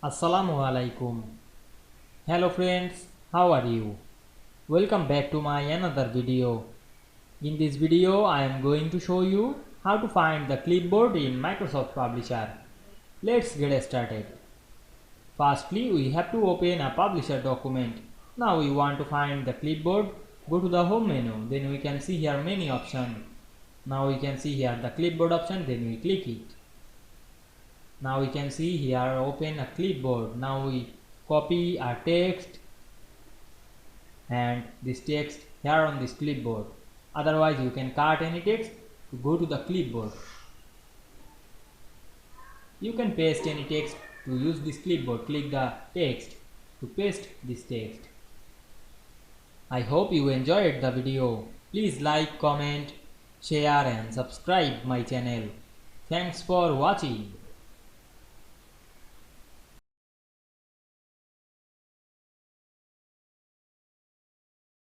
Assalamu Walaikum. Hello friends, how are you? Welcome back to my another video. In this video I am going to show you how to find the clipboard in Microsoft Publisher. Let's get started. Firstly, we have to open a publisher document. Now we want to find the clipboard. Go to the home menu, then we can see here many options. Now we can see here the clipboard option, then we click it. Now we can see here open a clipboard. Now we copy our text and this text here on this clipboard. Otherwise you can cut any text to go to the clipboard. You can paste any text to use this clipboard. Click the text to paste this text. I hope you enjoyed the video. Please like, comment, share and subscribe my channel. Thanks for watching.